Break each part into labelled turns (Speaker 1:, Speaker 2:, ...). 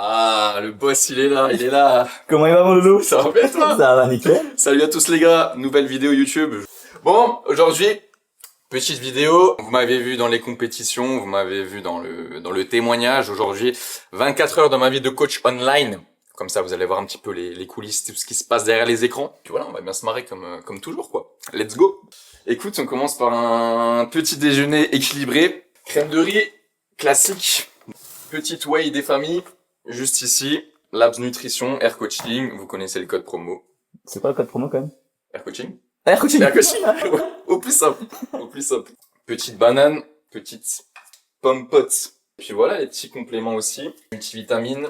Speaker 1: Ah, le boss, il est là, il est là.
Speaker 2: Comment il va mon loulou?
Speaker 1: Ça va bien, toi?
Speaker 2: Ça va nickel.
Speaker 1: Salut à tous les gars, nouvelle vidéo YouTube. Bon, aujourd'hui, petite vidéo. Vous m'avez vu dans les compétitions, vous m'avez vu dans le témoignage. Aujourd'hui, 24 heures dans ma vie de coach online. Comme ça, vous allez voir un petit peu les coulisses, tout ce qui se passe derrière les écrans. Puis voilà, on va bien se marrer comme toujours, quoi. Let's go. Écoute, on commence par un petit déjeuner équilibré. Crème de riz, classique. Petite whey des familles. Juste ici, Labs Nutrition, Air Coaching, vous connaissez le code promo.
Speaker 2: C'est quoi le code promo quand même?
Speaker 1: Air Coaching?
Speaker 2: Air coaching.
Speaker 1: Air Coaching, ouais, au plus simple, au plus simple. Petite banane, petite pomme pote. Puis voilà, les petits compléments aussi. Multivitamines,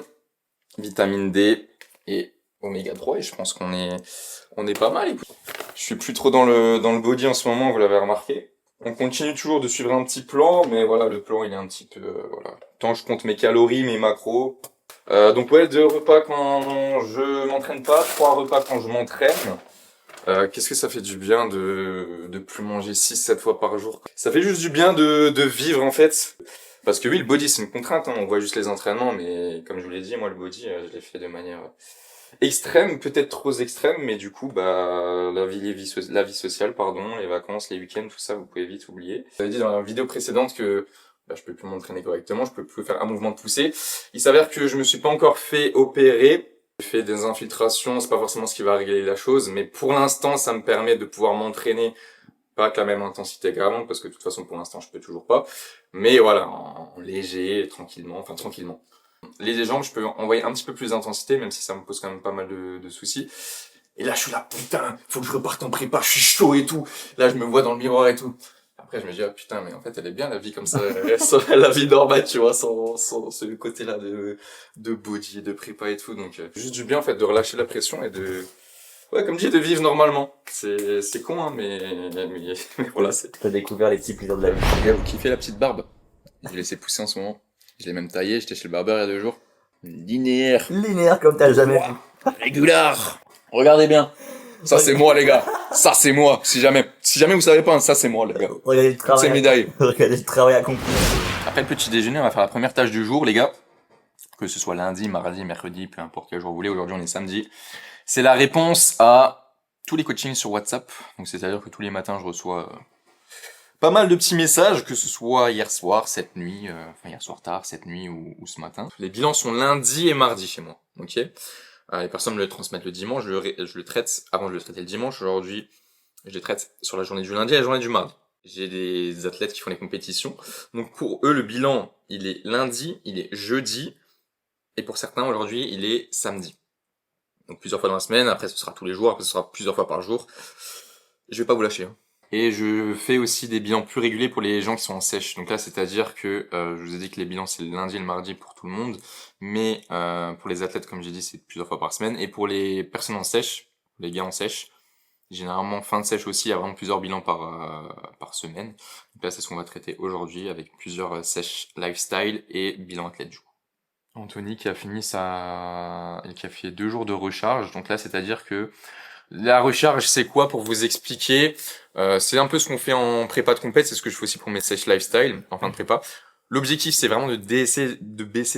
Speaker 1: vitamine D et oméga 3 et je pense qu'on est pas mal. Écoute. Je suis plus trop dans le body en ce moment, vous l'avez remarqué. On continue toujours de suivre un petit plan, mais voilà, le plan il est un petit peu, voilà. Tant je compte mes calories, mes macros. Donc ouais, 2 repas quand je m'entraîne pas, 3 repas quand je m'entraîne. Qu'est-ce que ça fait du bien de plus manger 6-7 fois par jour. Ça fait juste du bien de vivre en fait. Parce que oui, le body c'est une contrainte, hein. On voit juste les entraînements, mais comme je vous l'ai dit, moi le body, je l'ai fait de manière extrême, peut-être trop extrême, mais du coup, bah la vie sociale, pardon, les vacances, les week-ends, tout ça, vous pouvez vite oublier. J'avais dit dans la vidéo précédente que je peux plus m'entraîner correctement, je peux plus faire un mouvement de poussée. Il s'avère que je me suis pas encore fait opérer. J'ai fait des infiltrations, c'est pas forcément ce qui va régler la chose, mais pour l'instant, ça me permet de pouvoir m'entraîner, pas avec la même intensité qu'avant, parce que de toute façon, pour l'instant, je peux toujours pas. Mais voilà, en léger, tranquillement. Les jambes, je peux envoyer un petit peu plus d'intensité, même si ça me pose quand même pas mal de soucis. Et là, je suis là, putain, faut que je reparte en prépa, je suis chaud et tout. Là, je me vois dans le miroir et tout. Après, je me dis, ah putain, mais en fait, elle est bien la vie comme ça, la vie normale, tu vois, sans ce côté-là de body, de prépa et tout. Donc, juste du bien, en fait, de relâcher la pression et ouais, comme dit, de vivre normalement. C'est con, hein, mais voilà, c'est...
Speaker 2: T'as découvert les petits plaisirs de la vie.
Speaker 1: Les gars, vous kiffez la petite barbe? Je l'ai laissé pousser en ce moment. Je l'ai même taillé, j'étais chez le barbeur il y a 2 jours. Linéaire.
Speaker 2: Linéaire comme t'as jamais vu.
Speaker 1: Régular. Regardez bien. Ça c'est moi les gars. Ça c'est moi. Si jamais vous savez pas, ça c'est moi les gars.
Speaker 2: Regardez le
Speaker 1: Toutes
Speaker 2: travail.
Speaker 1: ces médailles.
Speaker 2: Regardez le travail accompli.
Speaker 1: Après le petit déjeuner, on va faire la première tâche du jour les gars. Que ce soit lundi, mardi, mercredi, peu importe quel jour vous voulez. Aujourd'hui on est samedi. C'est la réponse à tous les coachings sur WhatsApp. Donc c'est-à-dire que tous les matins je reçois pas mal de petits messages, que ce soit hier soir, cette nuit, hier soir tard, cette nuit ou ce matin. Les bilans sont lundi et mardi chez moi, ok. Les personnes me le transmettent le dimanche, je le traite, avant je le traitais le dimanche, aujourd'hui je les traite sur la journée du lundi et la journée du mardi. J'ai des athlètes qui font les compétitions, donc pour eux le bilan il est lundi, il est jeudi, et pour certains aujourd'hui il est samedi. Donc plusieurs fois dans la semaine, après ce sera tous les jours, après ce sera plusieurs fois par jour. Je vais pas vous lâcher, hein. Et je fais aussi des bilans plus réguliers pour les gens qui sont en sèche. Donc là, c'est-à-dire que je vous ai dit que les bilans, c'est le lundi et le mardi pour tout le monde. Mais pour les athlètes, comme j'ai dit, c'est plusieurs fois par semaine. Et pour les personnes en sèche, les gars en sèche, généralement fin de sèche aussi, il y a vraiment plusieurs bilans par semaine. Donc là, c'est ce qu'on va traiter aujourd'hui avec plusieurs sèches lifestyle et bilan athlète du coup. Anthony qui a fait 2 jours de recharge. Donc là, c'est-à-dire que la recharge, c'est quoi pour vous expliquer? C'est un peu ce qu'on fait en prépa de compète, c'est ce que je fais aussi pour mes sèches lifestyle, en fin de prépa. L'objectif, c'est vraiment de baisser,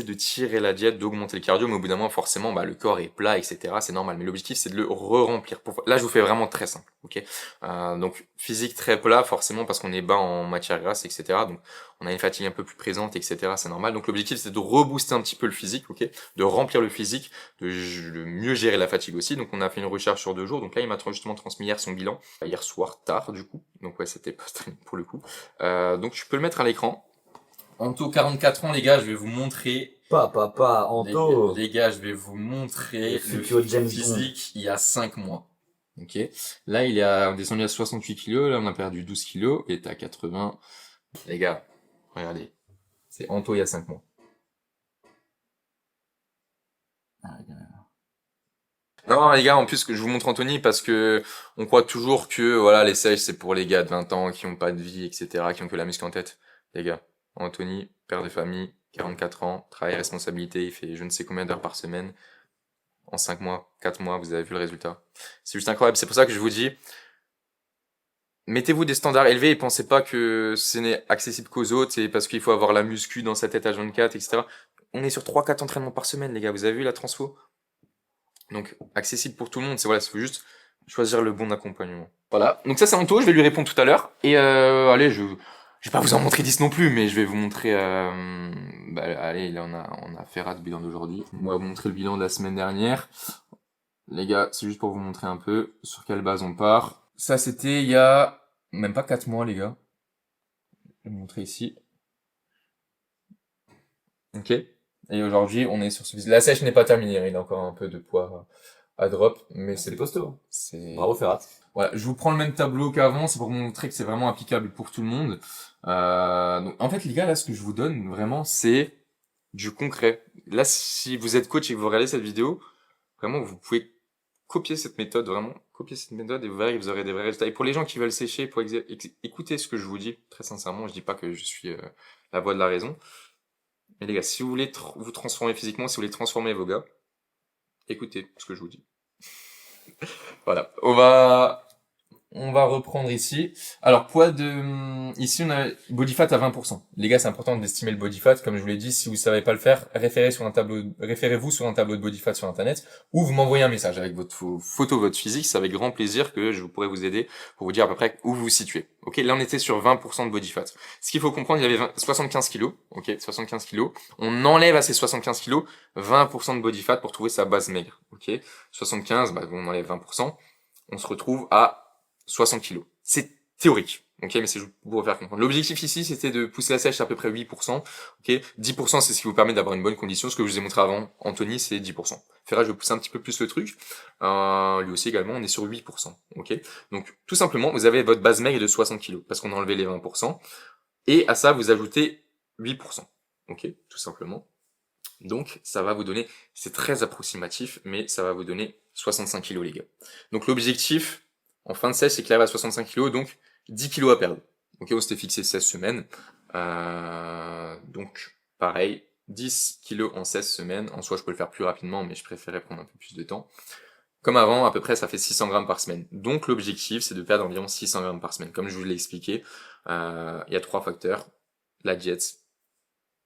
Speaker 1: de tirer la diète, d'augmenter le cardio, mais au bout d'un moment, forcément, le corps est plat, etc. C'est normal. Mais l'objectif, c'est de le re-remplir. Là, je vous fais vraiment très simple, ok. Donc, physique très plat, forcément, parce qu'on est bas en matière grasse, etc. Donc, on a une fatigue un peu plus présente, etc. C'est normal. Donc, l'objectif, c'est de rebooster un petit peu le physique, ok, de remplir le physique, de mieux gérer la fatigue aussi. Donc, on a fait une recharge sur 2 jours. Donc là, il m'a justement transmis hier son bilan, hier soir tard, du coup. Donc ouais, c'était post-training pour le coup. Donc, tu peux le mettre à l'écran. Anto, 44 ans, les gars, je vais vous montrer.
Speaker 2: Anto.
Speaker 1: Les gars, je vais vous montrer
Speaker 2: le James
Speaker 1: physique il y a 5 mois. Ok. Là, il est descendu à 68 kilos. Là, on a perdu 12 kilos. Il est à 80. Les gars, regardez. C'est Anto il y a 5 mois. Non, les gars, en plus, que je vous montre Anthony parce que on croit toujours que, voilà, les sèches, c'est pour les gars de 20 ans qui ont pas de vie, etc., qui ont que la muscle en tête. Les gars. Anthony, père de famille, 44 ans, travail et responsabilité, il fait je ne sais combien d'heures par semaine. En 5 mois, 4 mois, vous avez vu le résultat. C'est juste incroyable. C'est pour ça que je vous dis, mettez-vous des standards élevés et pensez pas que ce n'est accessible qu'aux autres et parce qu'il faut avoir la muscu dans sa tête H24, etc. on est sur 3-4 entraînements par semaine, les gars. Vous avez vu la transfo? Donc, accessible pour tout le monde. C'est voilà, il faut juste choisir le bon accompagnement. Voilà. Donc ça, c'est Anto. Je vais lui répondre tout à l'heure. Et allez, je vais pas vous en montrer 10 non plus, mais je vais vous montrer. Allez, là, on a fait rat de bilan d'aujourd'hui. On va vous montrer le bilan de la semaine dernière. Les gars, c'est juste pour vous montrer un peu sur quelle base on part. Ça, c'était il y a même pas 4 mois, les gars. Je vais vous montrer ici. Ok. Et aujourd'hui, on est sur ce. La sèche n'est pas terminée. Il a encore un peu de poids à drop, mais
Speaker 2: C'est costaud.
Speaker 1: c'est.
Speaker 2: Bravo Ferrat.
Speaker 1: Voilà, je vous prends le même tableau qu'avant, c'est pour vous montrer que c'est vraiment applicable pour tout le monde. Donc, en fait, les gars, là, ce que je vous donne vraiment, c'est du concret. Là, si vous êtes coach et que vous regardez cette vidéo, vraiment, vous pouvez copier cette méthode, vraiment, copier cette méthode et vous verrez que vous aurez des vrais résultats. Et pour les gens qui veulent sécher, pour écouter ce que je vous dis, très sincèrement, je dis pas que je suis la voix de la raison. Mais les gars, si vous voulez vous transformer physiquement, si vous voulez transformer vos gars, écoutez ce que je vous dis. Voilà, on va reprendre ici. Alors, poids de... Ici, on a body fat à 20%. Les gars, c'est important d'estimer le body fat. Comme je vous l'ai dit, si vous savez pas le faire, référez-vous sur un tableau de body fat sur Internet ou vous m'envoyez un message avec votre photo, votre physique. C'est avec grand plaisir que je pourrais vous aider pour vous dire à peu près où vous vous situez. Ok, là, on était sur 20% de body fat. Ce qu'il faut comprendre, il y avait 75 kilos. Ok, 75 kilos. On enlève à ces 75 kilos 20% de body fat pour trouver sa base maigre. Ok, 75, on enlève 20%. On se retrouve à 60 kilos. C'est théorique. Ok, mais c'est juste pour vous faire comprendre. L'objectif ici, c'était de pousser la sèche à peu près 8%. Ok, 10%, c'est ce qui vous permet d'avoir une bonne condition. Ce que je vous ai montré avant, Anthony, c'est 10%. Ferrat, je vais pousser un petit peu plus le truc. Lui aussi également, on est sur 8%. Ok, donc tout simplement, vous avez votre base maigre de 60 kilos parce qu'on a enlevé les 20%. Et à ça, vous ajoutez 8%. Ok, tout simplement. Donc, ça va vous donner, c'est très approximatif, mais ça va vous donner 65 kilos, les gars. Donc, l'objectif, en fin de sèche, c'est qu'il arrive à 65 kilos, donc 10 kilos à perdre. Ok, on s'était fixé 16 semaines. Donc, pareil, 10 kilos en 16 semaines. En soi, je peux le faire plus rapidement, mais je préférais prendre un peu plus de temps. Comme avant, à peu près, ça fait 600 grammes par semaine. Donc, l'objectif, c'est de perdre environ 600 grammes par semaine. Comme je vous l'ai expliqué, il y a 3 facteurs. La diète,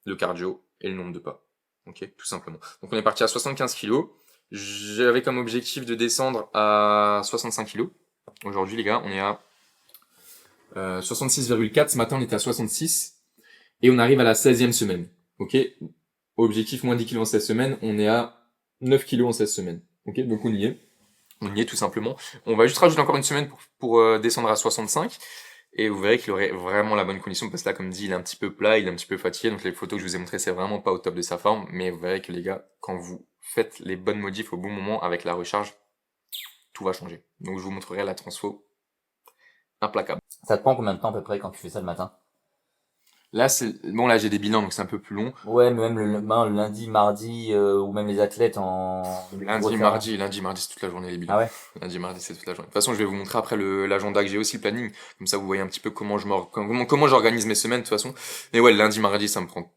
Speaker 1: le cardio et le nombre de pas. Ok, tout simplement. Donc on est parti à 75 kilos. J'avais comme objectif de descendre à 65 kilos. Aujourd'hui, les gars, on est à 66,4. Ce matin, on était à 66. Et on arrive à la 16e semaine. Ok, objectif moins 10 kilos en 16 semaines. On est à 9 kilos en 16 semaines. Ok, donc on y est. On y est tout simplement. On va juste rajouter encore une semaine pour descendre à 65. Et vous verrez qu'il aurait vraiment la bonne condition, parce que là, comme dit, il est un petit peu plat, il est un petit peu fatigué, donc les photos que je vous ai montrées, c'est vraiment pas au top de sa forme, mais vous verrez que les gars, quand vous faites les bonnes modifs au bon moment avec la recharge, tout va changer. Donc je vous montrerai la transfo implacable.
Speaker 2: Ça te prend combien de temps à peu près quand tu fais ça le matin?
Speaker 1: Là, là, j'ai des bilans, donc c'est un peu plus long.
Speaker 2: Ouais, mais même le lundi, mardi, ou même les athlètes en...
Speaker 1: Lundi, mardi, c'est toute la journée les bilans.
Speaker 2: Ah ouais?
Speaker 1: Lundi, mardi, c'est toute la journée. De toute façon, je vais vous montrer après l'agenda que j'ai aussi, le planning. Comme ça, vous voyez un petit peu comment j'organise mes semaines, de toute façon. Mais ouais, lundi, mardi, ça me prend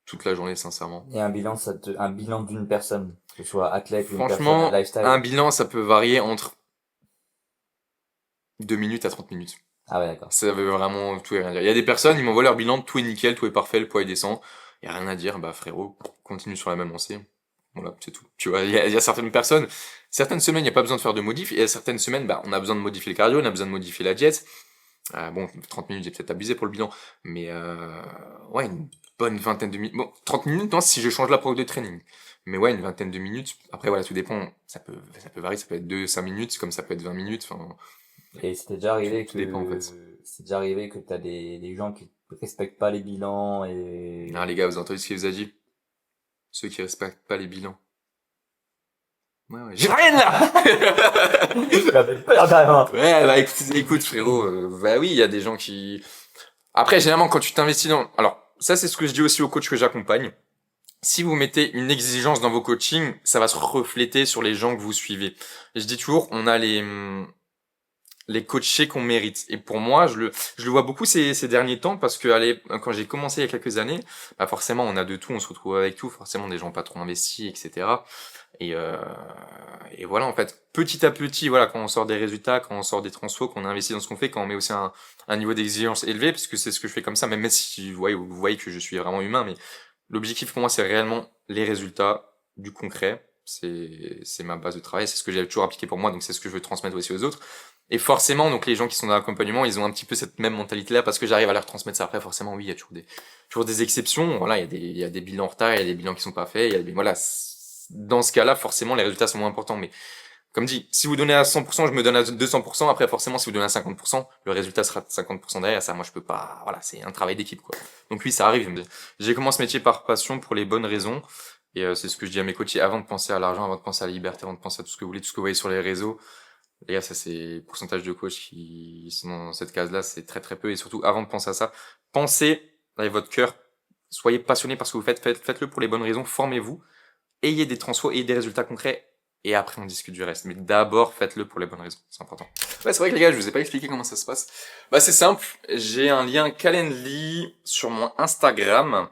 Speaker 1: toute la journée, sincèrement.
Speaker 2: Et un bilan, un bilan d'une personne, que ce soit athlète ou une
Speaker 1: Franchement,
Speaker 2: personne lifestyle.
Speaker 1: un bilan, ça peut varier entre 2 minutes à 30 minutes.
Speaker 2: Ah ouais, d'accord.
Speaker 1: Ça veut vraiment tout et rien dire. Il y a des personnes, ils m'envoient leur bilan, tout est nickel, tout est parfait, le poids il descend. Il y a rien à dire, bah frérot, continue sur la même lancée. Voilà, c'est tout. Tu vois, il y a certaines personnes, certaines semaines, il n'y a pas besoin de faire de modif, et à certaines semaines, bah, on a besoin de modifier le cardio, on a besoin de modifier la diète. Bon, 30 minutes, j'ai peut-être abusé pour le bilan, mais ouais, une bonne vingtaine de minutes. Bon, 30 minutes, non, si je change la prog de training. Mais ouais, une vingtaine de minutes. Après, voilà, tout dépend. Ça peut varier, ça peut être 2-5 minutes, comme ça peut être 20 minutes, enfin.
Speaker 2: Et c'était déjà arrivé
Speaker 1: Tout dépend, en fait.
Speaker 2: c'est déjà arrivé que t'as des gens qui respectent pas les bilans et...
Speaker 1: Ah, les gars, vous avez entendu ce qu'il vous a dit? Ceux qui respectent pas les bilans. Ouais, j'ai rien là!
Speaker 2: J'avais peur quand même, hein.
Speaker 1: Ouais, bah écoute frérot, bah oui, il y a des gens qui... Après, généralement, quand tu t'investis dans... Alors, ça c'est ce que je dis aussi aux coachs que j'accompagne. Si vous mettez une exigence dans vos coachings, ça va se refléter sur les gens que vous suivez. Et je dis toujours, on a les coachés qu'on mérite. Et pour moi, je le vois beaucoup ces derniers temps parce que allez, quand j'ai commencé il y a quelques années, bah forcément on a de tout, on se retrouve avec tout, forcément des gens pas trop investis, etc. Et voilà, en fait, petit à petit, voilà, quand on sort des résultats, quand on sort des transfos, qu'on investit dans ce qu'on fait, quand on met aussi un niveau d'exigence élevé, parce que c'est ce que je fais comme ça, même si vous voyez que je suis vraiment humain, mais L'objectif pour moi, c'est réellement les résultats du concret. C'est ma base de travail, c'est ce que j'ai toujours appliqué pour moi, donc c'est ce que je veux transmettre aussi aux autres. Et forcément, donc les gens qui sont dans l'accompagnement, ils ont un petit peu cette même mentalité-là parce que j'arrive à leur transmettre ça après. Forcément, oui, il y a toujours des exceptions. Voilà, il y a des bilans en retard, il y a des bilans qui sont pas faits. Voilà, dans ce cas-là, forcément, les résultats sont moins importants. Mais comme dit, si vous donnez à 100%, je me donne à 200%. Après, forcément, si vous donnez à 50%, le résultat sera de 50% derrière. Ça, moi, je peux pas. Voilà, c'est un travail d'équipe, quoi. Donc oui, ça arrive. J'ai commencé ce métier par passion pour les bonnes raisons. Et c'est ce que je dis à mes coachs. Avant de penser à l'argent, avant de penser à la liberté, avant de penser à tout ce que vous voulez, tout ce que vous voyez sur les réseaux, les gars, ça c'est pourcentage de coachs qui sont dans cette case-là, c'est très très peu. Et surtout, avant de penser à ça, pensez avec votre cœur, soyez passionné par ce que vous faites, faites-le pour les bonnes raisons, formez-vous, ayez des transferts, ayez des résultats concrets, et après on discute du reste. Mais d'abord, faites-le pour les bonnes raisons, c'est important. Ouais, c'est vrai que les gars, je vous ai pas expliqué comment ça se passe. Bah c'est simple, j'ai un lien Calendly sur mon Instagram,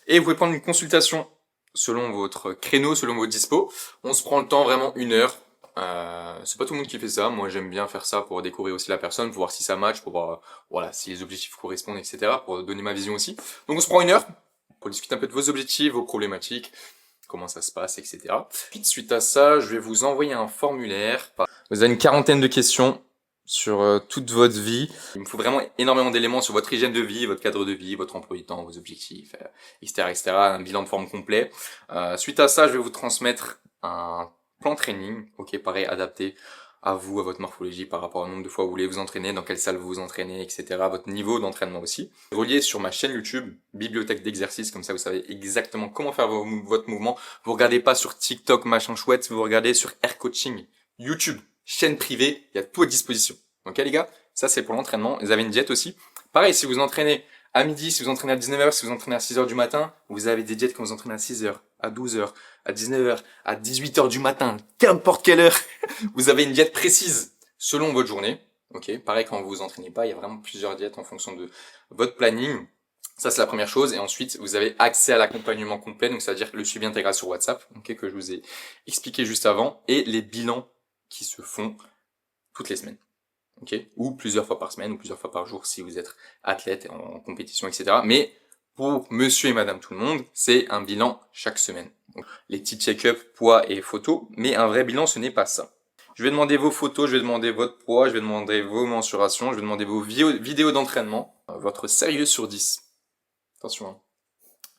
Speaker 1: et vous pouvez prendre une consultation selon votre créneau, selon vos dispo. On se prend le temps, vraiment 1 heure. C'est pas tout le monde qui fait ça. Moi, j'aime bien faire ça pour découvrir aussi la personne, pour voir si ça match, pour voir, voilà, si les objectifs correspondent, etc., pour donner ma vision aussi. Donc, on se prend 1 heure pour discuter un peu de vos objectifs, vos problématiques, comment ça se passe, etc. Puis, suite à ça, je vais vous envoyer un formulaire. Vous avez une quarantaine de questions sur toute votre vie. Il me faut vraiment énormément d'éléments sur votre hygiène de vie, votre cadre de vie, votre emploi du temps, vos objectifs, etc., etc., un bilan de forme complet. Suite à ça, je vais vous transmettre un plan training, ok, pareil, adapté à vous, à votre morphologie, par rapport au nombre de fois où vous voulez vous entraîner, dans quelle salle vous vous entraînez, etc., votre niveau d'entraînement aussi. Relié sur ma chaîne YouTube, bibliothèque d'exercices, comme ça vous savez exactement comment faire votre mouvement. Vous regardez pas sur TikTok, machin chouette, vous regardez sur Air Coaching, YouTube, chaîne privée, il y a tout à disposition. Ok les gars, ça c'est pour l'entraînement. Vous avez une diète aussi. Pareil, si vous entraînez à midi, si vous entraînez à 19h, si vous entraînez à 6h du matin, vous avez des diètes quand vous entraînez à 6h, à 12h, à 19h, à 18h du matin, qu'importe quelle heure. Vous avez une diète précise selon votre journée. Ok, pareil quand vous vous entraînez pas, il y a vraiment plusieurs diètes en fonction de votre planning. Ça c'est la première chose. Et ensuite, vous avez accès à l'accompagnement complet, donc c'est-à-dire le suivi intégral sur WhatsApp, ok, que je vous ai expliqué juste avant, et les bilans qui se font toutes les semaines. Okay, ou plusieurs fois par semaine, ou plusieurs fois par jour si vous êtes athlète en compétition, etc. Mais pour monsieur et madame tout le monde, c'est un bilan chaque semaine. Donc, les petits check-up, poids et photos, mais un vrai bilan, ce n'est pas ça. Je vais demander vos photos, je vais demander votre poids, je vais demander vos mensurations, je vais demander vos vidéos d'entraînement, votre sérieux sur 10. Attention, hein.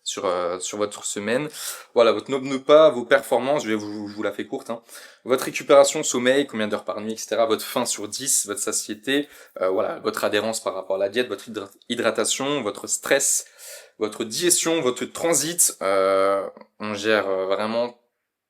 Speaker 1: Sur votre semaine. Voilà, votre ne pas, vos performances, je vous la fais courte, hein. Votre récupération, sommeil, combien d'heures par nuit, etc. Votre faim sur 10, votre satiété, voilà, votre adhérence par rapport à la diète, votre hydratation, votre stress, votre digestion, votre transit. On gère vraiment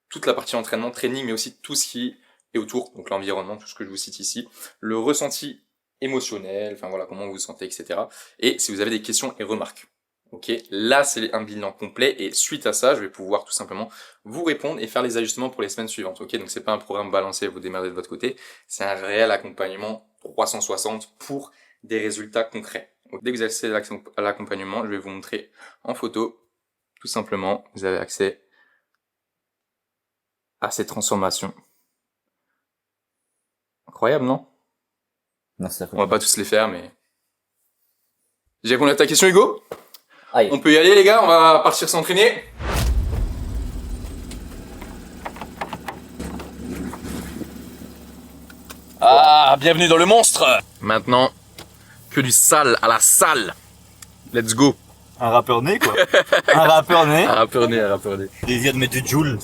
Speaker 1: toute la partie entraînement, training, mais aussi tout ce qui est autour, donc l'environnement, tout ce que je vous cite ici, le ressenti émotionnel, enfin voilà, comment vous vous sentez, etc. Et si vous avez des questions et remarques. Ok, là c'est un bilan complet et suite à ça, je vais pouvoir tout simplement vous répondre et faire les ajustements pour les semaines suivantes. Ok, donc c'est pas un programme balancé, vous démerdez de votre côté, c'est un réel accompagnement 360 pour des résultats concrets. Donc, dès que vous avez accès à l'accompagnement, je vais vous montrer en photo, tout simplement, vous avez accès à ces transformations. Incroyable, non?
Speaker 2: Non, c'est
Speaker 1: On va pas tous les faire, mais... J'ai répondu à ta question, Hugo?
Speaker 2: Aïe.
Speaker 1: On peut y aller les gars, on va partir s'entraîner. Ah, bienvenue dans le monstre. Maintenant, que du sale à la salle. Let's go.
Speaker 3: Un rappeur né quoi. Un rappeur né.
Speaker 1: Un rappeur né, un rappeur né.
Speaker 3: Désir de mettre du joule.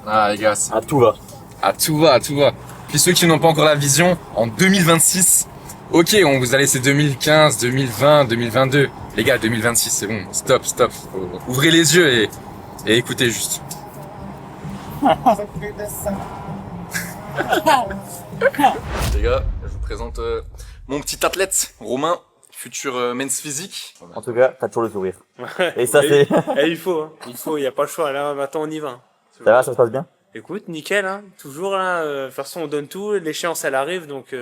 Speaker 1: Ah les gars,
Speaker 3: À tout va.
Speaker 1: à tout va, à tout va. Puis ceux qui n'ont pas encore la vision, en 2026, ok, on vous a laissé 2015, 2020, 2022. Les gars, 2026, c'est bon, stop, stop. Ouvrez les yeux et écoutez juste. Les gars, je vous présente mon petit athlète, Romain, futur men's physique.
Speaker 2: En tout cas, t'as toujours le sourire.
Speaker 4: Ouais.
Speaker 2: Et ça, c'est.
Speaker 4: Il faut, hein. Il y a pas le choix. Là, maintenant, on y va.
Speaker 2: Ça va, ça se passe bien?
Speaker 4: Écoute, nickel, hein. Toujours, là. De toute façon, on donne tout. L'échéance, elle arrive, donc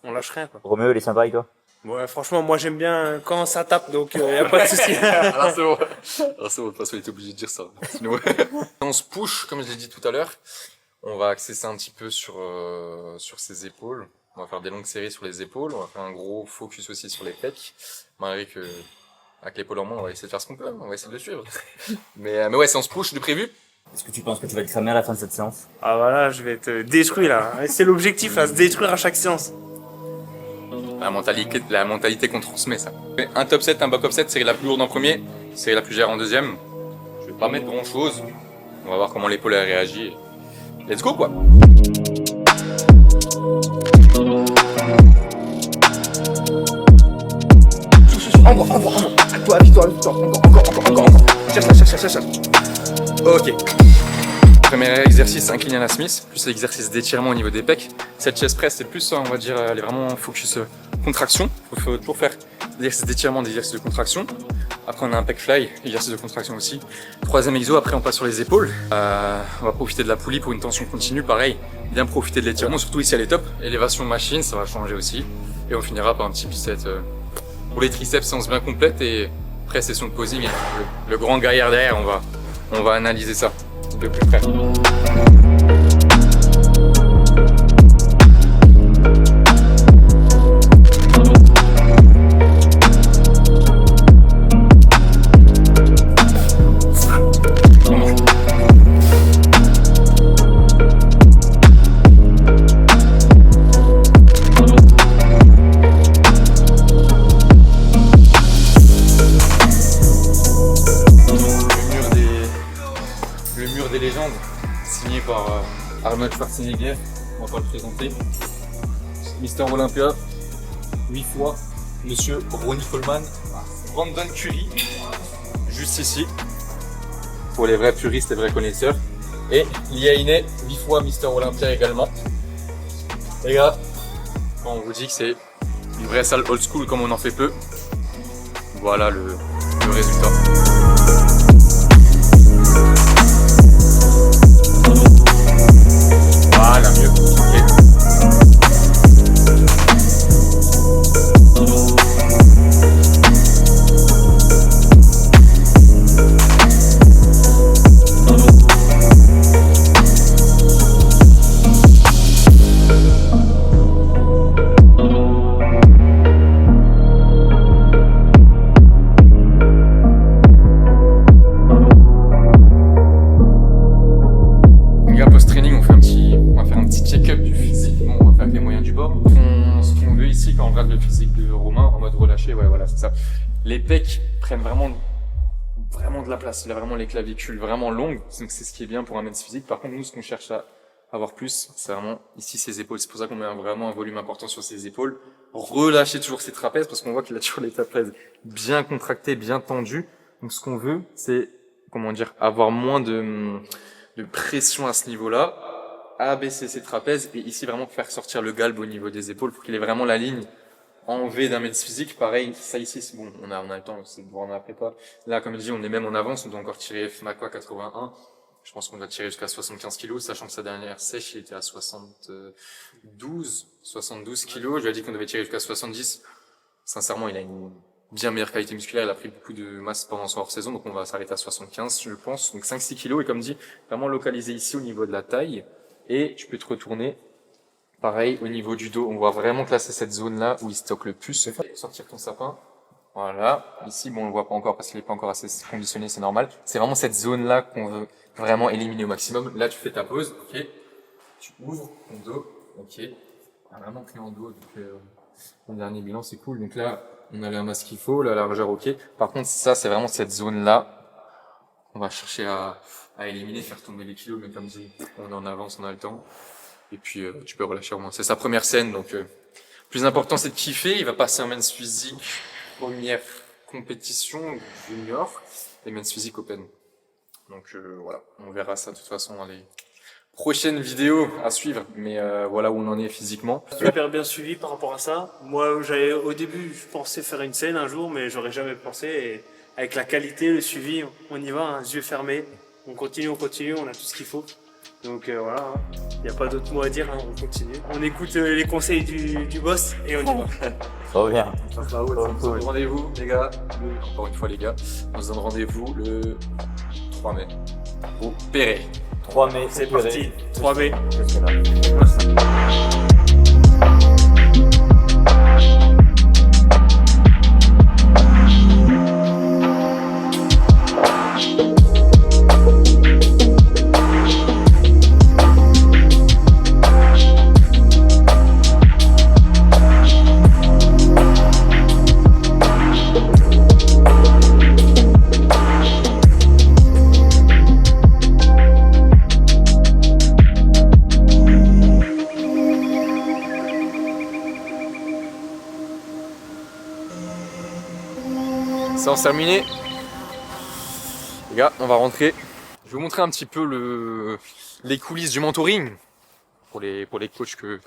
Speaker 4: on lâche rien, quoi.
Speaker 2: Roméo, il est sympa avec toi?
Speaker 4: Ouais, franchement, moi, j'aime bien quand ça tape, donc y a pas de souci.
Speaker 1: Alors c'est bon. Alors c'est bon, de toute façon, il était obligé de dire ça. Sinon... on se push, comme je l'ai dit tout à l'heure. On va axer ça un petit peu sur ses épaules. On va faire des longues séries sur les épaules. On va faire un gros focus aussi sur les pecs. Malgré que avec l'épaule en moins, on va essayer de faire ce qu'on peut, on va essayer de le suivre. Mais ouais, séance push de prévu.
Speaker 2: Est-ce que tu penses que tu vas être cramé à la fin de cette séance?
Speaker 4: Ah voilà, je vais être détruit là. C'est l'objectif là, se détruire à chaque séance.
Speaker 1: La mentalité qu'on transmet, ça. Un top 7, un back-up 7, série la plus lourde en premier, série la plus légère en deuxième. Je vais pas mettre grand chose. On va voir comment l'épaule a réagi. Let's go quoi. Encore. Encore. Cherche. Ok. Premier exercice, incliné à la Smith, plus l'exercice d'étirement au niveau des pecs. Cette chest press, c'est plus, on va dire, elle est vraiment focus contraction. Il faut toujours faire des exercices d'étirement, des exercices de contraction. Après, on a un pec fly, exercice de contraction aussi. Troisième exo, après, on passe sur les épaules. On va profiter de la poulie pour une tension continue, pareil. Bien profiter de l'étirement, surtout ici, elle est top. Élévation machine, ça va changer aussi. Et on finira par un petit bicep pour les triceps, séance bien complète. Et après, session de posing, et le grand guerrier derrière, on va analyser ça de plus près. Signé par Arnold Schwarzenegger, on va pas le présenter. Mister Olympia, 8 fois. Monsieur Ronnie Coleman, Brandon Curry, juste ici, pour les vrais puristes et vrais connaisseurs. Et Liaine, 8 fois Mister Olympia également. Les gars, on vous dit que c'est une vraie salle old school comme on en fait peu. Voilà le résultat. Voilà, mieux. Okay. Post-training, on va faire un petit check-up du physique. Bon, on va faire avec les moyens du bord. Ce qu'on veut ici, quand on regarde le physique de Romain, en mode relâché, ouais, voilà, c'est ça. Les pecs prennent vraiment de la place. Il a vraiment les clavicules vraiment longues. Donc, c'est ce qui est bien pour un men's physique. Par contre, nous, ce qu'on cherche à avoir plus, c'est vraiment ici ses épaules. C'est pour ça qu'on met vraiment un volume important sur ses épaules. Relâcher toujours ses trapèzes parce qu'on voit qu'il a toujours les trapèzes bien contractés, bien tendus. Donc, ce qu'on veut, c'est, comment dire, avoir moins de pression à ce niveau-là, abaisser ses trapèzes et ici vraiment faire sortir le galbe au niveau des épaules pour qu'il ait vraiment la ligne en V d'un men's physique. Pareil, ça ici, c'est bon, on a le temps, c'est de voir dans la prépa. Là, comme je dis, on est même en avance, on doit encore tirer FMAQA 81. Je pense qu'on doit tirer jusqu'à 75 kg, sachant que sa dernière sèche, il était à 72 kg. Je lui ai dit qu'on devait tirer jusqu'à 70. Sincèrement, il a une bien meilleure qualité musculaire, il a pris beaucoup de masse pendant son hors-saison, donc on va s'arrêter à 75, je pense. Donc 5-6 kilos, et comme dit, vraiment localisé ici au niveau de la taille. Et tu peux te retourner, pareil, au niveau du dos. On voit vraiment que là, c'est cette zone-là où il stocke le plus. Sortir ton sapin. Voilà. Ici, bon, on le voit pas encore parce qu'il est pas encore assez conditionné, c'est normal. C'est vraiment cette zone-là qu'on veut vraiment éliminer au maximum. Là, tu fais ta pause, ok. Tu ouvres ton dos, ok. On a vraiment pris en dos, donc mon dernier bilan, c'est cool. Donc là, on a la masse qu'il faut, la largeur, ok. Par contre, ça, c'est vraiment cette zone-là. On va chercher à éliminer, faire tomber les kilos, mais comme dit, on est en avance, on a le temps. Et puis, tu peux relâcher au moins. C'est sa première scène, donc plus important, c'est de kiffer. Il va passer en men's physique, première compétition junior, et men's physique open. Donc voilà, on verra ça de toute façon dans les prochaines vidéos à suivre, mais voilà où on en est physiquement.
Speaker 4: Super bien suivi par rapport à ça. Moi, au début, je pensais faire une scène un jour, mais j'aurais jamais pensé. Et avec la qualité, le suivi, on y va, hein, yeux fermés. On continue, on a tout ce qu'il faut. Donc voilà, il n'y a pas d'autre mot à dire, hein, on continue. On écoute les conseils du boss et on y va.
Speaker 2: Trop bien.
Speaker 1: On se donne rendez-vous, les gars. Encore une fois, les gars, on se donne rendez-vous le 3 mai au Perret.
Speaker 2: 3 mai,
Speaker 4: C'est parti, 3 mai.
Speaker 2: Je serai là.
Speaker 1: séance terminée. Les gars, on va rentrer. Je vais vous montrer un petit peu les coulisses du mentoring pour les coachs que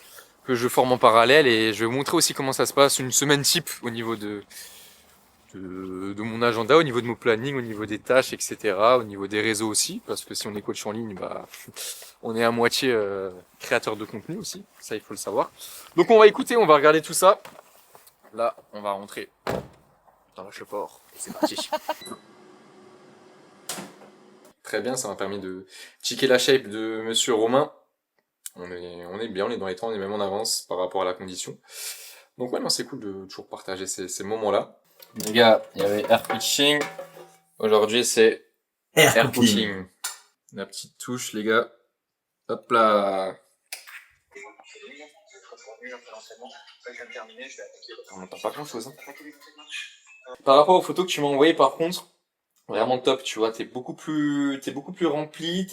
Speaker 1: je forme en parallèle, et je vais vous montrer aussi comment ça se passe une semaine type au niveau de mon agenda, au niveau de mon planning, au niveau des tâches, etc. Au niveau des réseaux aussi, parce que si on est coach en ligne, bah, on est à moitié créateur de contenu aussi, ça il faut le savoir. Donc on va écouter, on va regarder tout ça. Là, on va rentrer dans la chaport. C'est parti. Très bien, ça m'a permis de checker la shape de Monsieur Romain. On est bien, on est dans les temps, on est même en avance par rapport à la condition. Donc ouais, non, c'est cool de toujours partager ces moments-là. Les gars, il y avait air pitching. Aujourd'hui, c'est air cooking. La petite touche, les gars. Hop là. On n'entend pas grand-chose. Hein. Par rapport aux photos que tu m'as envoyées, par contre, vraiment top, tu vois, t'es beaucoup plus rempli,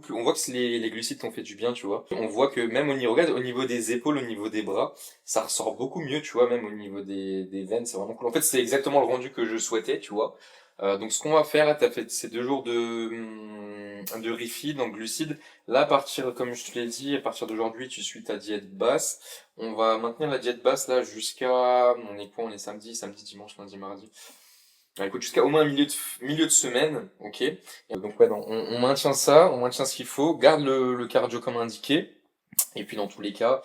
Speaker 1: on voit que les glucides t'ont fait du bien, tu vois. On voit que même regarde, au niveau des épaules, au niveau des bras, ça ressort beaucoup mieux, tu vois, même au niveau des veines, c'est vraiment cool. En fait, c'est exactement le rendu que je souhaitais, tu vois. Donc ce qu'on va faire, là, t'as fait ces 2 jours de refeed en glucides. Là, à partir, comme je te l'ai dit, à partir d'aujourd'hui, tu suis ta diète basse. On va maintenir la diète basse, là, on est quoi? On est samedi, dimanche, lundi, mardi. Écoute, jusqu'à au moins milieu de semaine, ok. Donc ouais, non, on maintient ça, on maintient ce qu'il faut, garde le cardio comme indiqué. Et puis dans tous les cas,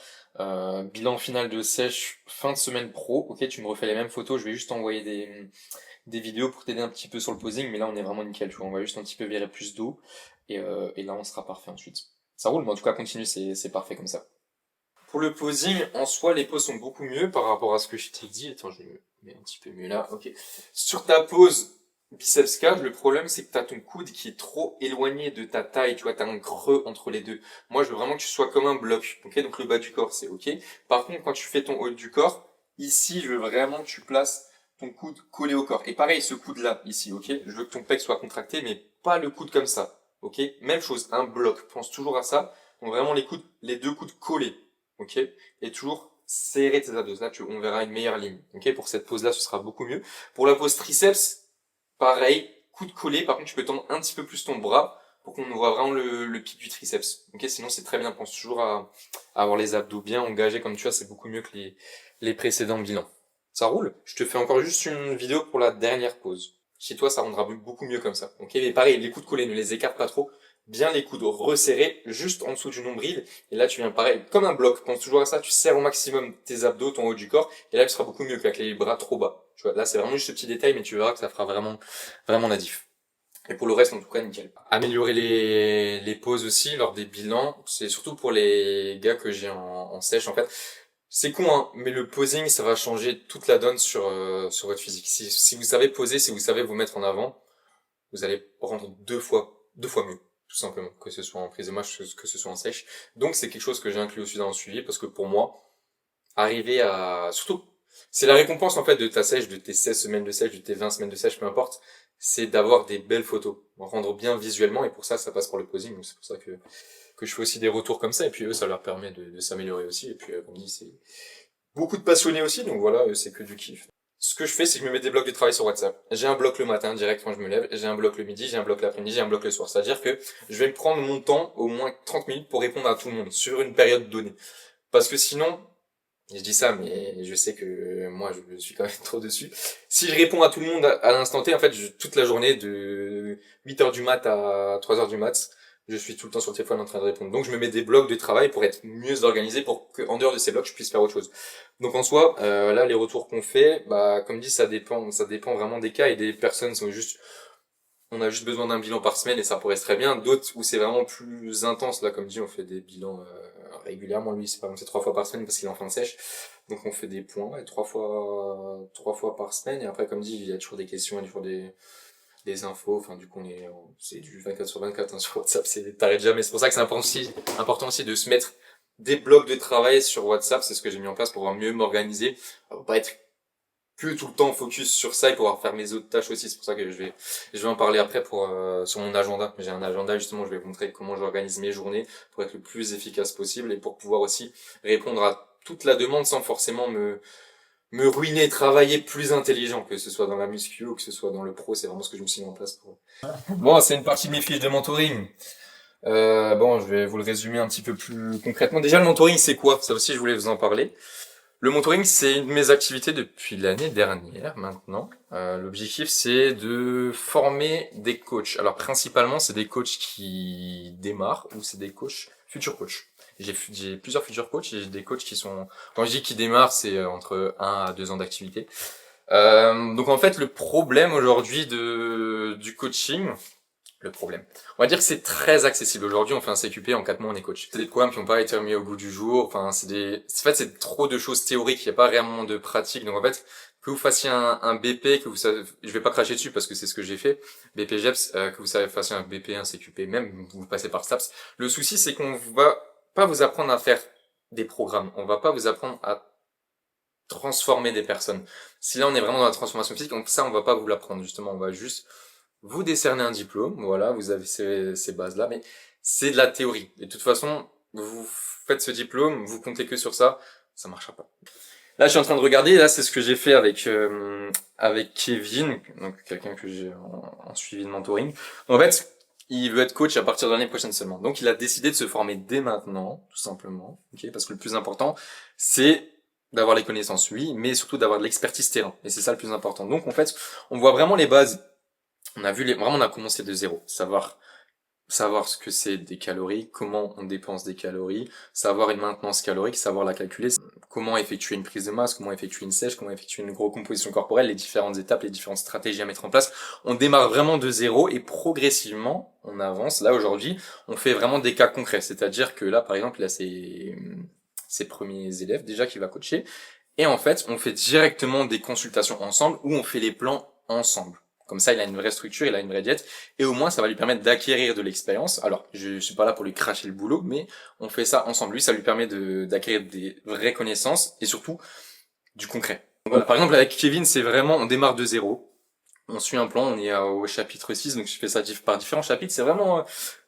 Speaker 1: bilan final de sèche fin de semaine pro, ok. Tu me refais les mêmes photos, je vais juste t'envoyer des vidéos pour t'aider un petit peu sur le posing, mais là on est vraiment nickel, tu vois. On va juste un petit peu virer plus d'eau et là on sera parfait ensuite. Ça roule, mais en tout cas continue, c'est parfait comme ça. Pour le posing, en soi, les poses sont beaucoup mieux par rapport à ce que je t'ai dit. Attends, je me mets un petit peu mieux là. Ok. Sur ta pose biceps curl, le problème, c'est que t'as ton coude qui est trop éloigné de ta taille. Tu vois, t'as un creux entre les deux. Moi, je veux vraiment que tu sois comme un bloc. Ok. Donc, le bas du corps, c'est ok. Par contre, quand tu fais ton haut du corps, ici, je veux vraiment que tu places ton coude collé au corps. Et pareil, ce coude-là, ici, ok. Je veux que ton pec soit contracté, mais pas le coude comme ça. Ok. Même chose, un bloc. Pense toujours à ça. Donc, vraiment les 2 coudes collés. Ok, et toujours serrer tes abdos. Là, on verra une meilleure ligne. Ok, pour cette pose-là, ce sera beaucoup mieux. Pour la pose triceps, pareil, coude collé. Par contre, tu peux tendre un petit peu plus ton bras pour qu'on voit vraiment le pic du triceps. Ok, sinon c'est très bien. Pense toujours à avoir les abdos bien engagés comme tu vois, c'est beaucoup mieux que les précédents bilans. Ça roule. Je te fais encore juste une vidéo pour la dernière pose. Chez toi, ça rendra beaucoup mieux comme ça. Ok, mais pareil, les coudes collés, ne les écarte pas trop. Bien les coudes resserrés, juste en dessous du nombril. Et là, tu viens pareil, comme un bloc. Pense toujours à ça, tu serres au maximum tes abdos, ton haut du corps. Et là, tu seras beaucoup mieux qu'avec les bras trop bas. Tu vois, là, c'est vraiment juste ce petit détail, mais tu verras que ça fera vraiment la diff. Et pour le reste, en tout cas, nickel. Améliorer les poses aussi lors des bilans. C'est surtout pour les gars que j'ai en sèche, en fait. C'est con, hein, mais le posing, ça va changer toute la donne sur votre physique. Si vous savez poser, si vous savez vous mettre en avant, vous allez rendre deux fois mieux, tout simplement, que ce soit en prise de match, que ce soit en sèche. Donc c'est quelque chose que j'ai inclus aussi dans le suivi, parce que pour moi, arriver à... Surtout, c'est la récompense en fait de ta sèche, de tes 16 semaines de sèche, de tes 20 semaines de sèche, peu importe, c'est d'avoir des belles photos, rendre bien visuellement, et pour ça passe par le posing. Donc c'est pour ça que je fais aussi des retours comme ça, et puis eux, ça leur permet de s'améliorer aussi, et puis comme dit, c'est beaucoup de passionnés aussi, donc voilà, c'est que du kiff. Ce que je fais, c'est que je me mets des blocs de travail sur WhatsApp. J'ai un bloc le matin, direct quand je me lève, j'ai un bloc le midi, j'ai un bloc l'après-midi, j'ai un bloc le soir. C'est-à-dire que je vais me prendre mon temps, au moins 30 minutes, pour répondre à tout le monde, sur une période donnée. Parce que sinon, je dis ça, mais je sais que moi, je suis quand même trop dessus. Si je réponds à tout le monde à l'instant T, en fait, toute la journée, de 8h du mat à 3h du mat, je suis tout le temps sur le téléphone en train de répondre. Donc je me mets des blocs de travail pour être mieux organisé, pour que en dehors de ces blocs, je puisse faire autre chose. Donc en soi, là, les retours qu'on fait, bah comme dit, ça dépend vraiment des cas, et des personnes on a juste besoin d'un bilan par semaine et ça pourrait être très bien. D'autres où c'est vraiment plus intense, là comme dit, on fait des bilans régulièrement. Lui, c'est par exemple 3 fois par semaine parce qu'il est en fin de sèche. Donc on fait des points, ouais, 3 fois par semaine, et après comme dit, il y a toujours des questions, il y a toujours des infos, enfin du coup c'est du 24/24 hein, sur WhatsApp, t'arrêtes jamais. C'est pour ça que c'est important aussi de se mettre des blocs de travail sur WhatsApp. C'est ce que j'ai mis en place pour pouvoir mieux m'organiser, pour pas être que tout le temps focus sur ça et pouvoir faire mes autres tâches aussi. C'est pour ça que je vais en parler après sur mon agenda. J'ai un agenda, justement, je vais vous montrer comment j'organise mes journées pour être le plus efficace possible et pour pouvoir aussi répondre à toute la demande sans forcément me me ruiner, travailler plus intelligent, que ce soit dans la muscu ou que ce soit dans le pro, c'est vraiment ce que je me suis mis en place pour. Bon, c'est une partie de mes fiches de mentoring. Bon, je vais vous le résumer un petit peu plus concrètement. Déjà, le mentoring, c'est quoi? Ça aussi, je voulais vous en parler. Le mentoring, c'est une de mes activités depuis l'année dernière, maintenant. L'objectif, c'est de former des coachs. Alors, principalement, c'est des coachs qui démarrent ou c'est des coachs, futurs coachs. J'ai plusieurs futurs coachs et j'ai des coachs qui sont, quand je dis qui démarrent, c'est entre 1 à 2 ans d'activité. Donc, en fait, le problème aujourd'hui du coaching, le problème. On va dire que c'est très accessible. Aujourd'hui, on fait un CQP, en 4 mois, on est coach. C'est des programmes qui n'ont pas été remis au goût du jour. Enfin, en fait, c'est trop de choses théoriques. Il n'y a pas réellement de pratique. Donc, en fait, que vous fassiez un BP, que vous savez, je vais pas cracher dessus parce que c'est ce que j'ai fait. BP GEPS, que vous fassiez un BP, un CQP, même, vous passez par STAPS. Le souci, c'est qu'on va pas vous apprendre à faire des programmes. On va pas vous apprendre à transformer des personnes. Si là, on est vraiment dans la transformation physique, donc ça, on va pas vous l'apprendre, justement. On va juste vous décernez un diplôme, voilà, vous avez ces bases-là, mais c'est de la théorie. Et de toute façon, vous faites ce diplôme, vous comptez que sur ça, ça marchera pas. Là, je suis en train de regarder, là, c'est ce que j'ai fait avec Kevin, donc quelqu'un que j'ai en suivi de mentoring. En fait, il veut être coach à partir de l'année prochaine seulement. Donc, il a décidé de se former dès maintenant, tout simplement, ok, parce que le plus important, c'est d'avoir les connaissances, oui, mais surtout d'avoir de l'expertise terrain. Et c'est ça le plus important. Donc, en fait, on voit vraiment les bases. On a vu vraiment, on a commencé de zéro. Savoir ce que c'est des calories, comment on dépense des calories, savoir une maintenance calorique, savoir la calculer, comment effectuer une prise de masse, comment effectuer une sèche, comment effectuer une recomposition corporelle, les différentes étapes, les différentes stratégies à mettre en place. On démarre vraiment de zéro et progressivement, on avance. Là, aujourd'hui, on fait vraiment des cas concrets. C'est-à-dire que là, par exemple, il a ses premiers élèves déjà qu'il va coacher. Et en fait, on fait directement des consultations ensemble où on fait les plans ensemble. Comme ça, il a une vraie structure, il a une vraie diète, et au moins, ça va lui permettre d'acquérir de l'expérience. Alors, je suis pas là pour lui cracher le boulot, mais on fait ça ensemble. Lui, ça lui permet d'acquérir des vraies connaissances, et surtout, du concret. Donc, voilà. Par exemple, avec Kevin, c'est vraiment, on démarre de zéro. On suit un plan, on est au chapitre 6, donc je fais ça par différents chapitres. C'est vraiment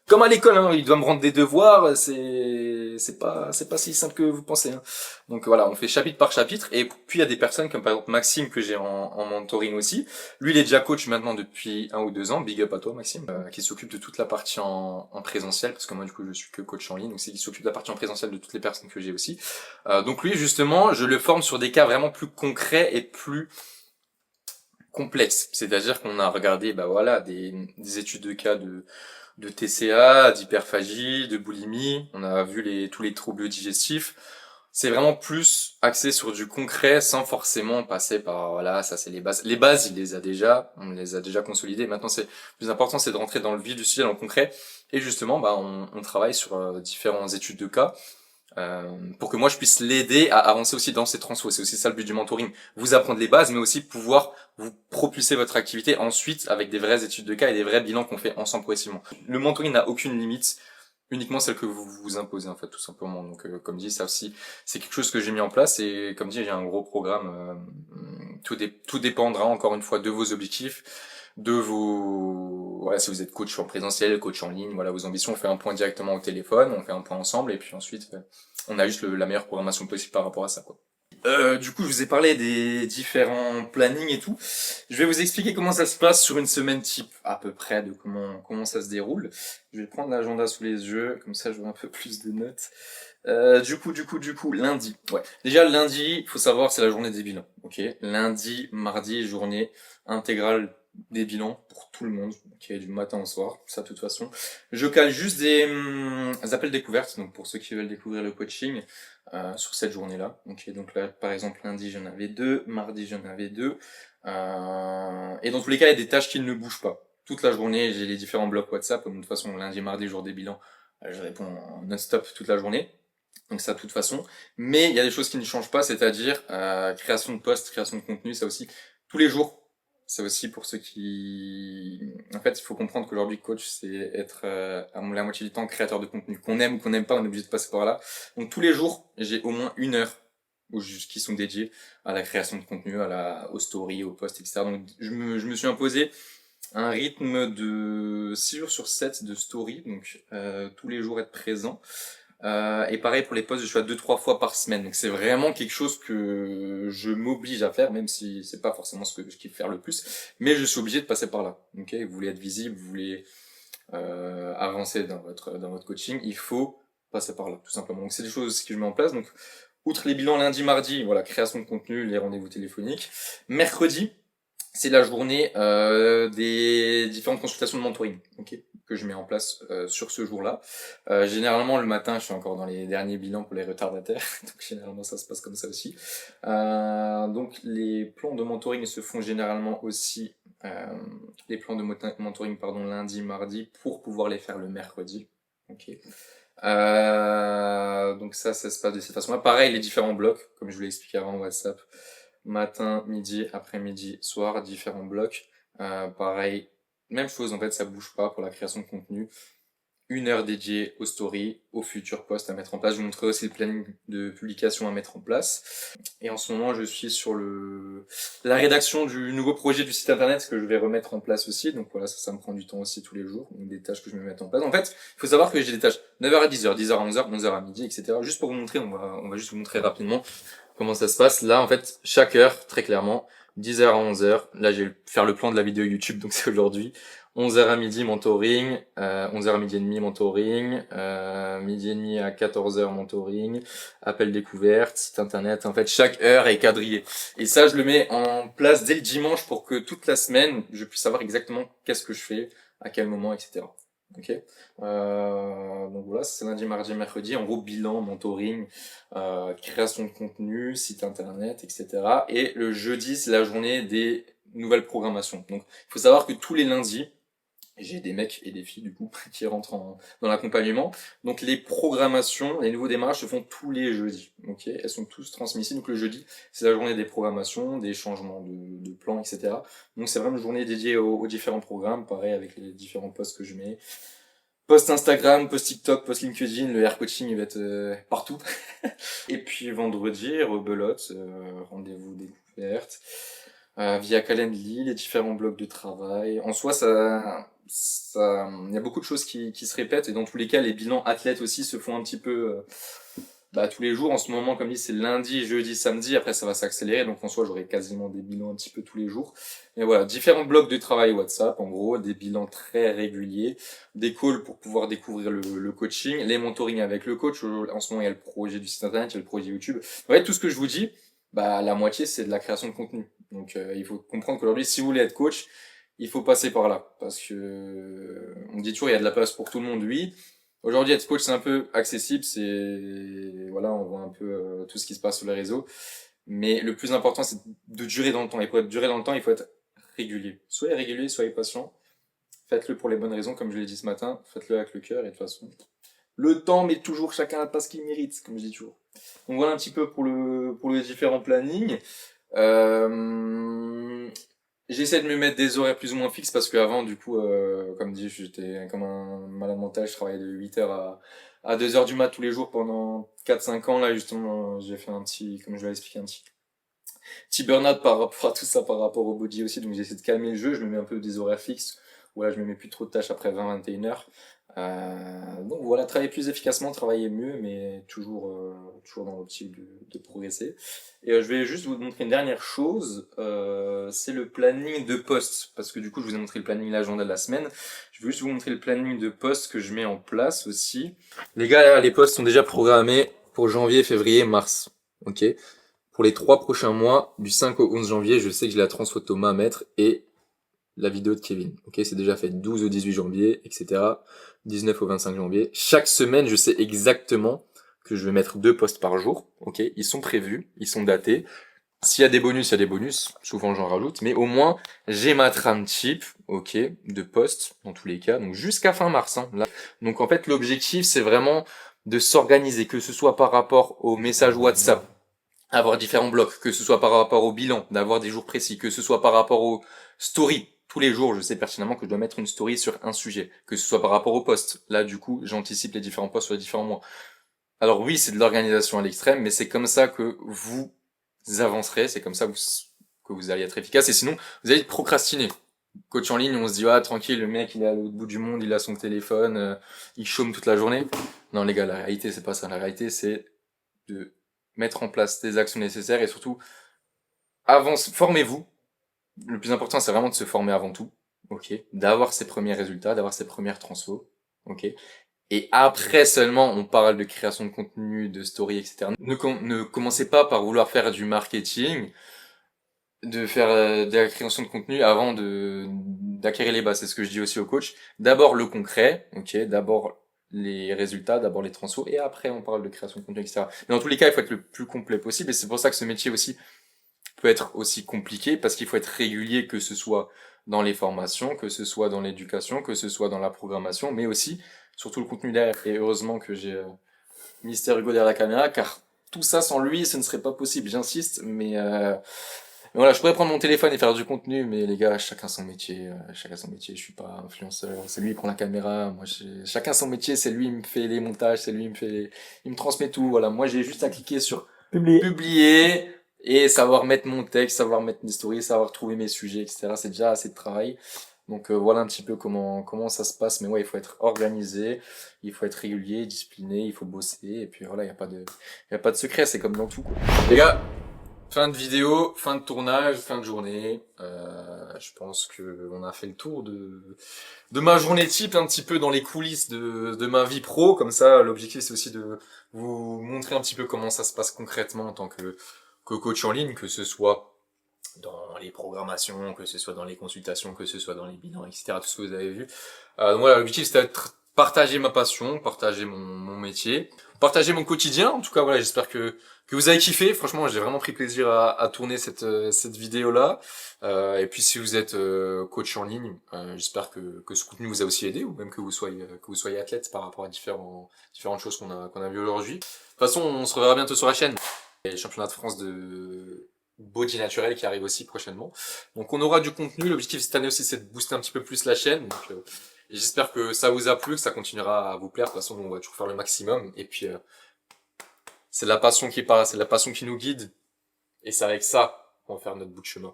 Speaker 1: comme à l'école, hein, il doit me rendre des devoirs, c'est pas si simple que vous pensez. Hein. Donc voilà, on fait chapitre par chapitre, et puis il y a des personnes comme par exemple Maxime que j'ai en mentoring aussi. Lui, il est déjà coach maintenant depuis 1 ou 2 ans. Big up à toi, Maxime, qui s'occupe de toute la partie en présentiel, parce que moi du coup je suis que coach en ligne, donc c'est qui s'occupe de la partie en présentiel de toutes les personnes que j'ai aussi. Donc lui justement, je le forme sur des cas vraiment plus concrets et plus complexe. C'est-à-dire qu'on a regardé, bah voilà, des études de cas de TCA, d'hyperphagie, de boulimie. On a vu tous les troubles digestifs. C'est vraiment plus axé sur du concret sans forcément passer par, voilà, ça c'est les bases. Les bases, on les a déjà consolidées. Maintenant, le plus important, c'est de rentrer dans le vif du sujet, dans le concret. Et justement, bah, on travaille sur différentes études de cas. Pour que moi je puisse l'aider à avancer aussi dans ses transfos. C'est aussi ça le but du mentoring. Vous apprendre les bases, mais aussi pouvoir vous propulser votre activité ensuite avec des vraies études de cas et des vrais bilans qu'on fait ensemble progressivement. Le mentoring n'a aucune limite, uniquement celle que vous vous imposez en fait, tout simplement. Donc comme dit, ça aussi, c'est quelque chose que j'ai mis en place et comme dit, j'ai un gros programme. Tout dépendra encore une fois de vos objectifs, voilà, si vous êtes coach en présentiel, coach en ligne, voilà vos ambitions, on fait un point directement au téléphone, on fait un point ensemble et puis ensuite on a juste la meilleure programmation possible par rapport à ça, quoi. Du coup, je vous ai parlé des différents plannings et tout. Je vais vous expliquer comment ça se passe sur une semaine type, à peu près, de comment ça se déroule. Je vais prendre l'agenda sous les yeux, comme ça j'aurai un peu plus de notes. Du coup, lundi. Ouais. Déjà, lundi, il faut savoir, c'est la journée des bilans. Ok. Lundi, mardi, journée intégrale des bilans pour tout le monde, ok, du matin au soir, ça de toute façon. Je cale juste des appels découvertes, donc pour ceux qui veulent découvrir le coaching, sur cette journée-là. Ok, donc là, par exemple, lundi, j'en avais 2, mardi, j'en avais 2, et dans tous les cas, il y a des tâches qui ne bougent pas. Toute la journée, j'ai les différents blocs WhatsApp, de toute façon, lundi, mardi, jour des bilans, je réponds non-stop toute la journée. Donc ça de toute façon. Mais il y a des choses qui ne changent pas, c'est-à-dire création de posts, création de contenu, ça aussi, tous les jours. C'est aussi pour ceux qui... En fait, il faut comprendre qu'aujourd'hui, coach, c'est être à la moitié du temps créateur de contenu. Qu'on aime ou qu'on n'aime pas, on est obligé de passer par là. Donc tous les jours, j'ai au moins 1 heure qui sont dédiés à la création de contenu, aux stories, aux posts, etc. Donc je me suis imposé un rythme de 6 jours sur 7 de story, donc tous les jours être présent. Et pareil pour les posts, je suis à 2-3 fois par semaine. Donc c'est vraiment quelque chose que je m'oblige à faire, même si c'est pas forcément ce que je kiffe faire le plus. Mais je suis obligé de passer par là. Ok, vous voulez être visible, vous voulez avancer dans votre coaching, il faut passer par là, tout simplement. Donc c'est des choses que je mets en place. Donc outre les bilans lundi, mardi, voilà, création de contenu, les rendez-vous téléphoniques. Mercredi, c'est la journée des différentes consultations de mentoring, ok, que je mets en place sur ce jour-là. Généralement le matin, je suis encore dans les derniers bilans pour les retardataires, donc généralement ça se passe comme ça aussi. Donc les plans de mentoring se font généralement aussi, les plans de mentoring pardon, lundi, mardi, pour pouvoir les faire le mercredi. Ok. Donc ça se passe de cette façon-là. Pareil, les différents blocs, comme je vous l'ai expliqué avant, WhatsApp, matin, midi, après-midi, soir, différents blocs. Pareil, même chose en fait, ça bouge pas pour la création de contenu. 1 heure dédiée aux stories, aux futurs posts à mettre en place. Je vous montrerai aussi le planning de publication à mettre en place. Et en ce moment, je suis sur la rédaction du nouveau projet du site internet que je vais remettre en place aussi. Donc voilà, ça me prend du temps aussi tous les jours. Donc des tâches que je vais mettre en place. En fait, il faut savoir que j'ai des tâches 9h à 10h, 10h à 11h, 11h à midi, etc. Juste pour vous montrer, on va juste vous montrer rapidement comment ça se passe. Là, en fait, chaque heure, très clairement, 10h à 11h. Là, je vais faire le plan de la vidéo YouTube, donc c'est aujourd'hui. 11h à midi, mentoring. 11h à midi et demi, mentoring. Midi et demi à 14h, mentoring. Appel découverte, site internet. En fait, chaque heure est quadrillée. Et ça, je le mets en place dès le dimanche pour que toute la semaine, je puisse savoir exactement qu'est-ce que je fais, à quel moment, etc. Ok. Donc voilà, c'est lundi, mardi, mercredi. En gros, bilan, mentoring, création de contenu, site internet, etc. Et le jeudi, c'est la journée des nouvelles programmations. Donc, il faut savoir que tous les lundis, j'ai des mecs et des filles du coup qui rentrent dans l'accompagnement. Donc les programmations, les nouveaux démarrages se font tous les jeudis. Ok, elles sont tous transmises ici. Donc le jeudi, c'est la journée des programmations, des changements de plans, etc. Donc c'est vraiment une journée dédiée aux différents programmes, pareil avec les différents posts que je mets. Post Instagram, post TikTok, post LinkedIn, le air coaching il va être partout. Et puis vendredi, rebelote, rendez-vous découverte. Via Calendly, les différents blocs de travail. En soi, il y a beaucoup de choses qui se répètent et dans tous les cas, les bilans athlètes aussi se font un petit peu tous les jours. En ce moment, comme dit, c'est lundi, jeudi, samedi. Après, ça va s'accélérer. Donc en soi, j'aurai quasiment des bilans un petit peu tous les jours. Et voilà, différents blocs de travail WhatsApp, en gros, des bilans très réguliers, des calls pour pouvoir découvrir le coaching, les mentorings avec le coach. En ce moment, il y a le projet du site internet, il y a le projet YouTube. En fait, tout ce que je vous dis, la moitié, c'est de la création de contenu. Donc il faut comprendre qu'aujourd'hui, si vous voulez être coach, il faut passer par là. Parce que on dit toujours, il y a de la place pour tout le monde, oui. Aujourd'hui, être coach, c'est un peu accessible, voilà, on voit un peu tout ce qui se passe sur les réseaux. Mais le plus important, c'est de durer dans le temps. Et pour être duré dans le temps, il faut être régulier. Soyez régulier, soyez patient. Faites-le pour les bonnes raisons, comme je l'ai dit ce matin. Faites-le avec le cœur, et de toute façon, le temps met toujours chacun à la place qu'il mérite, comme je dis toujours. Donc voilà un petit peu pour les différents plannings. J'essaie de me mettre des horaires plus ou moins fixes parce qu'avant, du coup, comme dit, j'étais comme un malade mental. Je travaillais de 8h à 2h du mat tous les jours pendant 4-5 ans. Là, justement, j'ai fait comme je l'ai expliqué, un petit burn-out par rapport à tout ça, par rapport au body aussi. Donc, j'essaie de calmer le jeu. Je me mets un peu des horaires fixes. Voilà, je me mets plus trop de tâches après 20-21h. Donc voilà, travailler plus efficacement, travailler mieux, mais toujours dans l'optique de progresser. Et je vais juste vous montrer une dernière chose, c'est le planning de poste, parce que du coup je vous ai montré le planning, l'agenda de la semaine. Je vais juste vous montrer le planning de poste que je mets en place aussi. Les gars, les postes sont déjà programmés pour janvier, février, mars. Ok. Pour les 3 prochains mois, du 5 au 11 janvier, je sais que j'ai la transfo de Thomas à mettre et la vidéo de Kevin. Ok, c'est déjà fait 12 au 18 janvier, etc. 19 au 25 janvier. Chaque semaine, je sais exactement que je vais mettre 2 posts par jour. Ok, ils sont prévus, ils sont datés. S'il y a des bonus, il y a des bonus. Souvent, j'en rajoute. Mais au moins, j'ai ma trame type, ok, de posts, dans tous les cas. Donc, jusqu'à fin mars, hein, là. Donc, en fait, l'objectif, c'est vraiment de s'organiser, que ce soit par rapport aux messages WhatsApp, avoir différents blocs, que ce soit par rapport au bilan, d'avoir des jours précis, que ce soit par rapport aux stories. Tous les jours, je sais pertinemment que je dois mettre une story sur un sujet, que ce soit par rapport au post. Là, du coup, j'anticipe les différents posts sur les différents mois. Alors oui, c'est de l'organisation à l'extrême, mais c'est comme ça que vous avancerez, c'est comme ça que vous allez être efficace, et sinon, vous allez procrastiner. coach en ligne, on se dit ah tranquille, le mec il est à l'autre bout du monde, il a son téléphone, il chôme toute la journée. Non les gars, la réalité c'est pas ça. La réalité c'est de mettre en place des actions nécessaires et surtout formez-vous. Le plus important c'est vraiment de se former avant tout, ok, d'avoir ses premiers résultats, d'avoir ses premières transfos, ok. Et après seulement on parle de création de contenu, de story, etc. Ne commencez pas par vouloir faire du marketing, de faire de la création de contenu avant d'acquérir les bases. C'est ce que je dis aussi au coach. D'abord le concret, ok, d'abord les résultats, d'abord les transfos, et après on parle de création de contenu, etc. Mais dans tous les cas, il faut être le plus complet possible, et c'est pour ça que ce métier aussi peut être aussi compliqué, parce qu'il faut être régulier, que ce soit dans les formations, que ce soit dans l'éducation, que ce soit dans la programmation, mais aussi surtout le contenu derrière. Et heureusement que j'ai Mister Hugo derrière la caméra, car tout ça sans lui, ce ne serait pas possible, j'insiste, mais voilà, je pourrais prendre mon téléphone et faire du contenu, mais les gars, chacun son métier, je suis pas influenceur, c'est lui qui prend la caméra, chacun son métier, c'est lui qui me fait les montages, c'est lui qui il me transmet tout, voilà, moi j'ai juste à cliquer sur publier, et savoir mettre mon texte, savoir mettre mes stories, savoir trouver mes sujets, etc. C'est déjà assez de travail. Donc voilà un petit peu comment ça se passe, mais ouais, il faut être organisé, il faut être régulier, discipliné, il faut bosser, et puis voilà, il y a pas de secret, c'est comme dans tout, quoi. Les gars, fin de vidéo, fin de tournage, fin de journée. Je pense que on a fait le tour de ma journée type, un petit peu dans les coulisses de ma vie pro. Comme ça, l'objectif c'est aussi de vous montrer un petit peu comment ça se passe concrètement en tant que coach en ligne, que ce soit dans les programmations, que ce soit dans les consultations, que ce soit dans les bilans, etc. Tout ce que vous avez vu. Donc voilà, l'objectif c'est de partager ma passion, partager mon métier, partager mon quotidien. En tout cas, voilà, j'espère que vous avez kiffé. Franchement, j'ai vraiment pris plaisir à tourner cette vidéo là. Et puis si vous êtes coach en ligne, j'espère que ce contenu vous a aussi aidé, ou même que vous soyez athlète par rapport à différentes choses qu'on a vues aujourd'hui. De toute façon, on se reverra bientôt sur la chaîne. Il y a les championnats de France de body naturel qui arrive aussi prochainement. Donc on aura du contenu. L'objectif cette année aussi c'est de booster un petit peu plus la chaîne. Donc et j'espère que ça vous a plu, que ça continuera à vous plaire. De toute façon, on va toujours faire le maximum. Et puis c'est la passion qui parle, c'est la passion qui nous guide. Et c'est avec ça qu'on va faire notre bout de chemin.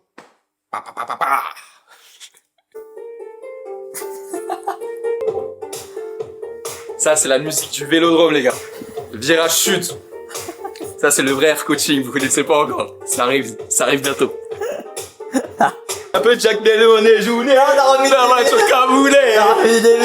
Speaker 1: Ça, c'est la musique du vélodrome, les gars. Virage chute. Ça, c'est le vrai air coaching, vous connaissez pas encore. Ça arrive bientôt.
Speaker 3: Un peu Jack Delon, on est joué, on a remis des